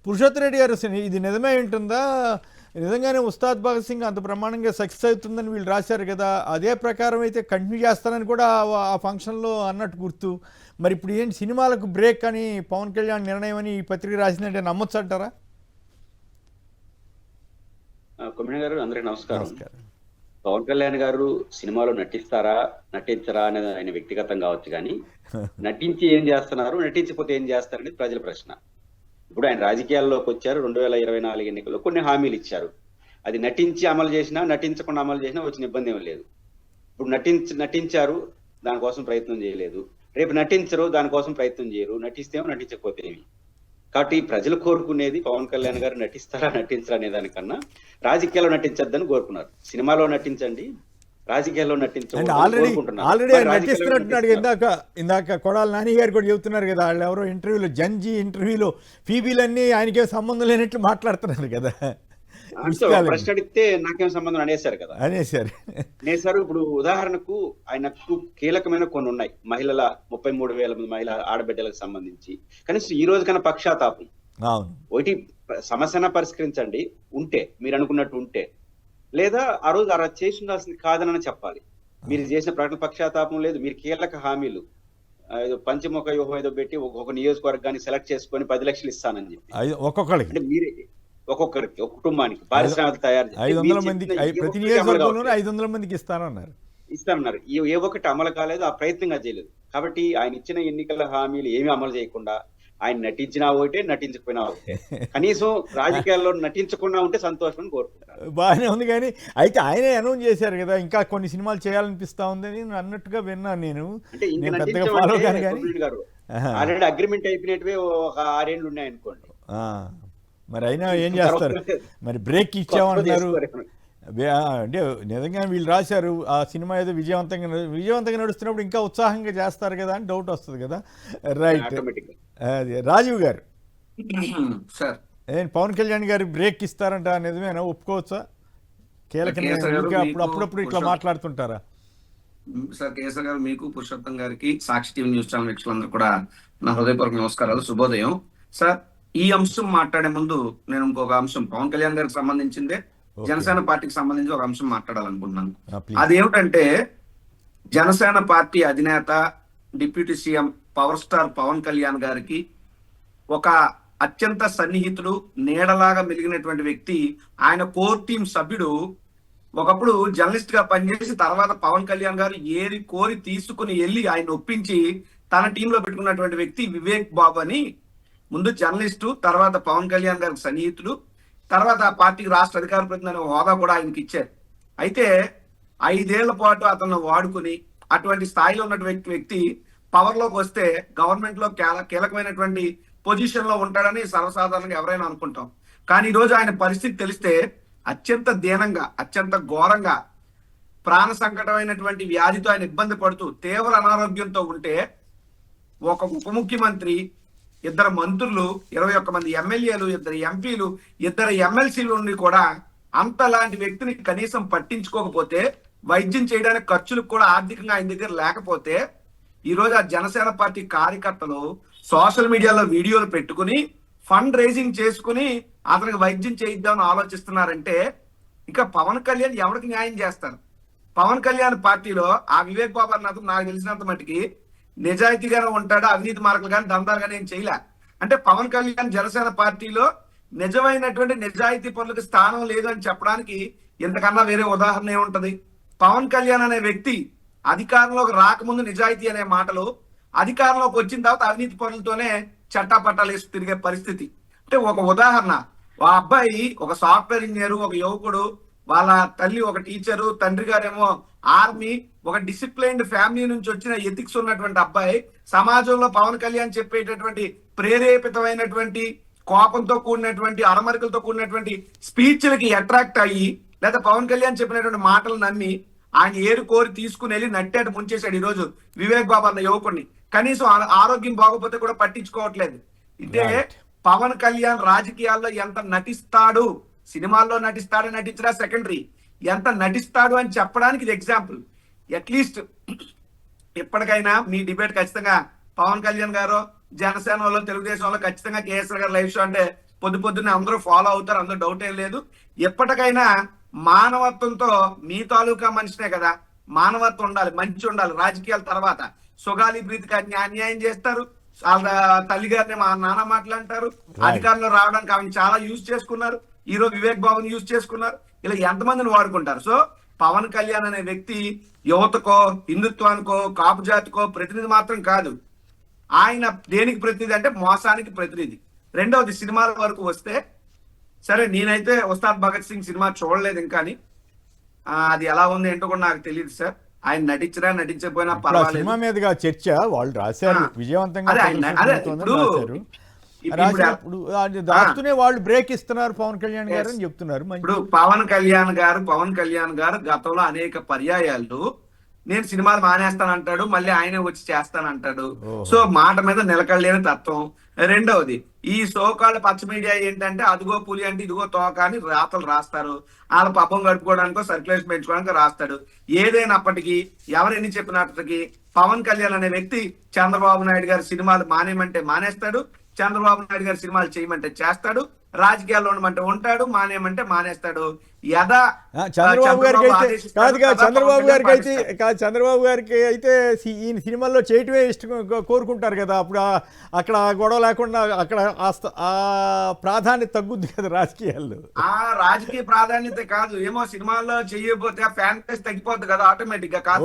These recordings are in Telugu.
పురుషోత్తమ రెడ్డి గారు ఇది నిజమే ఉంటుందా? నిజంగానే ఉస్తాద్ భగత్ సింగ్ అంత బ్రహ్మాండంగా సక్సెస్ అవుతుందని వీళ్ళు రాశారు కదా, అదే ప్రకారం అయితే కంటిన్యూ చేస్తానని కూడా ఆ ఫంక్షన్లో అన్నట్టు గుర్తు. మరి ఇప్పుడు ఏంటి సినిమాలకు బ్రేక్ అని పవన్ కళ్యాణ్ నిర్ణయం అని ఈ పత్రిక రాసిందంటే నమ్మొచ్చు అంటారా? కొమ్మిన గారు, అందరికీ నమస్కారం. పవన్ కళ్యాణ్ గారు సినిమాలో నటిస్తారా నటించరా అనేది ఆయన వ్యక్తిగతం కావచ్చు, కానీ నటించి ఏం చేస్తున్నారు, నటించకపోతే ఏం చేస్తారనేది ప్రజల ప్రశ్న. ఇప్పుడు ఆయన రాజకీయాల్లోకి వచ్చారు, 2024 ఎన్నికల్లో కొన్ని హామీలు ఇచ్చారు. అది నటించి అమలు చేసినా నటించకుండా అమలు చేసినా వచ్చిన ఇబ్బంది ఏం లేదు. ఇప్పుడు నటించారు, దానికోసం ప్రయత్నం చేయలేదు. రేపు నటించరు, దానికోసం ప్రయత్నం చేయరు. నటిస్తేమో నటించకపోతే ఏమి. కాబట్టి ప్రజలు కోరుకునేది పవన్ కళ్యాణ్ గారు నటిస్తారా నటించరా అనే దానికన్నా రాజకీయాల్లో నటించద్దని కోరుకున్నారు. సినిమాలో నటించండి, రాజకీయాల్లో నటించండి. ఆల్రెడీ నటిస్తున్నట్టున్నాడు. ఇందాక కొడాల నాని గారు కూడా చెబుతున్నారు కదా, వాళ్ళు ఎవరో ఇంటర్వ్యూలో జంజీ ఇంటర్వ్యూలో ఫీబీలన్నీ ఆయనకేం సంబంధం లేనట్లు మాట్లాడుతున్నారు కదా. ప్రశ్న అడిగితే నాకేం సంబంధం అనేసారు కదా, అనేసారు. ఇప్పుడు ఉదాహరణకు ఆయనకు కీలకమైన కొన్ని ఉన్నాయి, మహిళల 33,000 మంది మహిళా ఆడబిడ్డలకు సంబంధించి. కనీసం ఈ రోజు కన్నా పక్షాతాపం, ఒకటి సమస్యన పరిష్కరించండి ఉంటే, మీరు అనుకున్నట్టు ఉంటే, లేదా ఆ రోజు అలా చేసి ఉండాల్సింది కాదని చెప్పాలి. మీరు చేసిన ప్రకటన పక్షాతాపం లేదు. మీరు కీలక హామీలు పంచముఖ వ్యూహం ఏదో పెట్టి ఒక నియోజకవర్గాన్ని సెలెక్ట్ చేసుకొని 10 లక్షలు ఇస్తానని చెప్పి ఒక్కొక్కరికి, అంటే మీరే ఒక్కొక్కరికి, ఒక కుటుంబానికి పారిశ్రామిక తయారు 500 మందికి ఇస్తానన్నారు. ఏ ఒక్కటి అమలు కాలేదు, ఆ ప్రయత్నంగా చేయలేదు. కాబట్టి ఆయన ఇచ్చిన ఎన్నికల హామీలు ఏమి అమలు చేయకుండా ఆయన నటించినా ఒకటే, నటించకపోయినా ఒకటే. కనీసం రాజకీయాల్లో నటించకుండా ఉంటే సంతోషం కోరుకుంటారు. బాగానే ఉంది, కానీ అయితే ఆయనే అనౌన్స్ చేశారు కదా ఇంకా కొన్ని సినిమాలు చేయాలనిపిస్తా ఉందని అన్నట్టుగా విన్నాను నేను. అంటే ఆల్రెడీ అగ్రిమెంట్ అయిపోయినట్టువే ఒక 6 ఏళ్ళు ఉన్నాయనుకోండి. మరి అయినా ఏం చేస్తారు, మరి బ్రేక్ ఇచ్చామంటున్నారు. అంటే నిజంగా వీళ్ళు రాశారు ఆ సినిమా ఏదో విజయవంతంగా నడుస్తున్నప్పుడు ఇంకా ఉత్సాహంగా చేస్తారు కదా అని డౌట్ వస్తుంది కదా. రైట్. అది రాజీవ్ గారు, పవన్ కళ్యాణ్ గారు బ్రేక్ ఇస్తారంట, నిజమేనా? ఒప్పుకోవచ్చా? అప్పుడప్పుడు ఇట్లా మాట్లాడుతుంటారా? సార్ కేసర్ గారు, మీకు, పురుషోత్తం గారికి, సాక్షి టీవీ న్యూస్ ఛానల్ వీక్షకులందరూ కూడా నా హృదయపూర్వక నమస్కారాలు, శుభోదయం. సార్, ఈ అంశం మాట్లాడే ముందు నేను ఇంకొక అంశం పవన్ కళ్యాణ్ గారికి సంబంధించిందే, జనసేన పార్టీకి సంబంధించి ఒక అంశం మాట్లాడాలనుకుంటున్నాను. అదేమిటంటే, జనసేన పార్టీ అధినేత deputy CM power star Pawan Kalyan గారికి ఒక అత్యంత సన్నిహితుడు, నీడలాగా మెలిగినటువంటి వ్యక్తి, ఆయన కోర్ టీం సభ్యుడు, ఒకప్పుడు జర్నలిస్ట్ గా పనిచేసి తర్వాత పవన్ కళ్యాణ్ గారు ఏరి కోరి తీసుకుని వెళ్ళి ఆయన ఒప్పించి తన టీంలో పెట్టుకున్నటువంటి వ్యక్తి వివేక్ బాబు అని. ముందు జర్నలిస్టు, తర్వాత పవన్ కళ్యాణ్ గారికి సన్నిహితుడు, తర్వాత ఆ పార్టీకి రాష్ట్ర అధికార ప్రతినిధి అనే హోదా కూడా ఆయనకి ఇచ్చారు. అయితే 5 ఏళ్ల పాటు అతను వాడుకుని అటువంటి స్థాయిలో ఉన్నటువంటి వ్యక్తి పవర్ లోకి వస్తే గవర్నమెంట్ లో కీలకమైనటువంటి పొజిషన్ లో ఉంటాడని సర్వసాధారణంగా ఎవరైనా అనుకుంటాం. కానీ ఈ రోజు ఆయన పరిస్థితి తెలిస్తే అత్యంత దీనంగా, అత్యంత ఘోరంగా, ప్రాణ సంకటమైనటువంటి వ్యాధితో ఆయన ఇబ్బంది పడుతూ తీవ్ర అనారోగ్యంతో ఉంటే ఒక ఉప ముఖ్యమంత్రి, 2 మంత్రులు, 21 మంది ఎమ్మెల్యేలు, 2 ఎంపీలు, 2 ఎమ్మెల్సీలు ఉండి కూడా అంతలాంటి వ్యక్తిని కనీసం పట్టించుకోకపోతే, వైద్యం చేయడానికి ఖర్చులకు కూడా ఆర్థికంగా ఆయన దగ్గర లేకపోతే, ఈ రోజు ఆ జనసేన పార్టీ కార్యకర్తలు సోషల్ మీడియాలో వీడియోలు పెట్టుకుని ఫండ్ రైజింగ్ చేసుకుని అతనికి వైద్యం చేయిద్దామని ఆలోచిస్తున్నారంటే ఇంకా పవన్ కళ్యాణ్ ఎవరికి న్యాయం చేస్తారు? పవన్ కళ్యాణ్ పార్టీలో ఆ వివేక్ బాబు అన్నది నాకు తెలిసినంత మట్టికి నిజాయితీగానే ఉంటాడు, అవినీతి మార్కులు కానీ దందాలు కానీ ఏం చేయలే. అంటే పవన్ కళ్యాణ్ జనసేన పార్టీలో నిజమైనటువంటి నిజాయితీ పనులకు స్థానం లేదని చెప్పడానికి ఇంతకన్నా వేరే ఉదాహరణ ఏముంటది? పవన్ కళ్యాణ్ అనే వ్యక్తి అధికారంలోకి రాకముందు నిజాయితీ అనే మాటలు, అధికారంలోకి వచ్చిన తర్వాత అవినీతి పనులతోనే చట్టాపట్టాలు వేసి తిరిగే పరిస్థితి. అంటే ఒక ఉదాహరణ, ఆ అబ్బాయి ఒక సాఫ్ట్వేర్ ఇంజనీరు, ఒక యువకుడు, వాళ్ళ తల్లి ఒక టీచరు, తండ్రి గారేమో ఆర్మీ, ఒక డిసిప్లైన్డ్ ఫ్యామిలీ నుంచి వచ్చిన ఎథిక్స్ ఉన్నటువంటి అబ్బాయి సమాజంలో పవన్ కళ్యాణ్ చెప్పేటటువంటి ప్రేరేపితమైనటువంటి కోపంతో కూడినటువంటి అరమరికలతో కూడినటువంటి స్పీచ్లకి అట్రాక్ట్ అయ్యి, లేదా పవన్ కళ్యాణ్ చెప్పినటువంటి మాటలు నమ్మి ఆయన ఏరు కోరి తీసుకుని వెళ్ళి నట్టేట ముంచేశాడు ఈ రోజు వివేక్ బాబు అన్న యువకుడిని. కనీసం ఆరోగ్యం బాగోపోతే కూడా పట్టించుకోవట్లేదు. ఇదే పవన్ కళ్యాణ్ రాజకీయాల్లో ఎంత నటిస్తాడు, సినిమాల్లో నటిస్తాడు, నటించడా సెకండరీ, ఎంత నటిస్తాడు అని చెప్పడానికి ఇది ఎగ్జాంపుల్. అట్లీస్ట్ ఇప్పటికైనా మీ డిబేట్ ఖచ్చితంగా పవన్ కళ్యాణ్ గారు, జనసేన వాళ్ళు, తెలుగుదేశం వాళ్ళు ఖచ్చితంగా కేసీఆర్ గారు లైవ్ షో అంటే పొద్దున్నే అందరూ ఫాలో అవుతారు, అందులో డౌట్ ఏం లేదు. ఎప్పటికైనా మానవత్వంతో మీ తాలూకా మనిషినే కదా, మానవత్వం ఉండాలి, మంచి ఉండాలి. రాజకీయాల తర్వాత సుగాలి ప్రీతికి అన్యాయం చేస్తారు, వాళ్ళ తల్లి గారిని మా నాన్న మాట్లాంటారు, అధికారంలో రావడానికి ఆమెను చాలా యూజ్ చేసుకున్నారు, ఈరోజు వివేక్ బాబుని యూజ్ చేసుకున్నారు, ఇలా ఎంతమందిని వాడుకుంటారు. సో పవన్ కళ్యాణ్ అనే వ్యక్తి యువతకో, హిందుత్వానికో, కాపు జాతికో ప్రతినిధి మాత్రం కాదు. ఆయన దేనికి ప్రతినిధి అంటే మోసానికి ప్రతినిధి. రెండవది, సినిమాల వరకు వస్తే సరే, నేనైతే ఉస్తాద్ భగత్ సింగ్ సినిమా చూడలేదు ఇంకా, అది ఎలా ఉంది ఏంటో కూడా నాకు తెలియదు సార్. ఆయన నటించినా నటించకపోయినా పర్వాలేదు. సినిమా మీదుగా చర్చ వాళ్ళు రాశారు, విజయవంతంగా రాశారు. రాసినప్పుడు దాచుతూనే వాళ్ళు బ్రేక్ ఇస్తున్నారు పవన్ కళ్యాణ్ గారు అని చెప్తున్నారు. ఇప్పుడు పవన్ కళ్యాణ్ గారు గతంలో అనేక పర్యాయాలు నేను సినిమాలు మానేస్తానంటాడు, మళ్ళీ ఆయనే వచ్చి చేస్తానంటాడు. సో మాట మీద నిలకడలేని తత్వం. రెండవది, ఈ సోకాళ్ళ పచ్చ మీడియా ఏంటంటే అదిగో పులి అంటే ఇదిగో తోక అని రాతలు రాస్తారు, వాళ్ళ పబ్బం గడుపుకోవడానికో సర్క్యులేషన్ పెంచుకోవడానికి రాస్తాడు. ఏదైనప్పటికీ ఎవరు ఎన్ని చెప్పినప్పటికీ పవన్ కళ్యాణ్ అనే వ్యక్తి చంద్రబాబు నాయుడు గారి సినిమాలు మానేయమంటే మానేస్తాడు, చంద్రబాబు నాయుడు గారి సినిమాలు చేయమంటే చేస్తాడు, రాజకీయాల్లో ఉండమంటే ఉంటాడు, మానేయమంటే మానేస్తాడు. చంద్రబాబు గారికి అయితే ఈయన సినిమాల్లో చేయటమే ఇష్టం కోరుకుంటారు కదా, అప్పుడు అక్కడ గొడవ లేకుండా అక్కడ ఆ ప్రాధాన్యత తగ్గుద్ది కదా రాజకీయాల్లో. ఆ రాజకీయ ప్రాధాన్యత కాదు, ఏమో సినిమాల్లో చెయ్యకపోతే ఫ్యాన్ బేస్ తగ్గిపోద్ది కదా ఆటోమేటిక్ గా.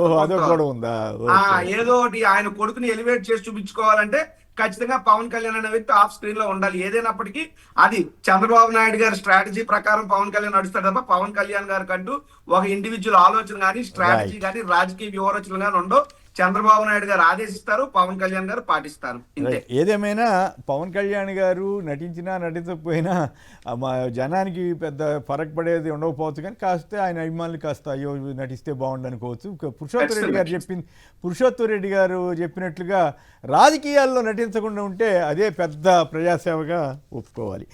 ఏదో ఒకటి ఆయన కొడుకుని ఎలివేట్ చేసి చూపించుకోవాలంటే ఖచ్చితంగా పవన్ కళ్యాణ్ అనే వ్యక్తి ఆఫ్ స్క్రీన్ లో ఉండాలి. ఏదైనప్పటికీ అది చంద్రబాబు నాయుడు గారి స్ట్రాటజీ ప్రకారం పవన్ కళ్యాణ్ నడుస్తాడు తప్ప పవన్ కళ్యాణ్ గారి కంటూ ఒక ఇండివిజువల్ ఆలోచన కానీ, స్ట్రాటజీ కానీ, రాజకీయ వ్యూహరచనలు కానీ ఉండవు. చంద్రబాబు నాయుడు గారు ఆదేశిస్తారు, పవన్ కళ్యాణ్ గారు పాటిస్తారు. ఏదేమైనా పవన్ కళ్యాణ్ గారు నటించినా నటించకపోయినా మా జనానికి పెద్ద ఫరక్ పడేది ఉండకపోవచ్చు, కానీ కాస్త ఆయన అభిమానులు కాస్త అయ్యో నటిస్తే బాగుండు అనుకోవచ్చు. పురుషోత్తమ్ రెడ్డి గారు చెప్పినట్లుగా రాజకీయాల్లో నటించకుండా ఉంటే అదే పెద్ద ప్రజాసేవగా ఒప్పుకోవాలి.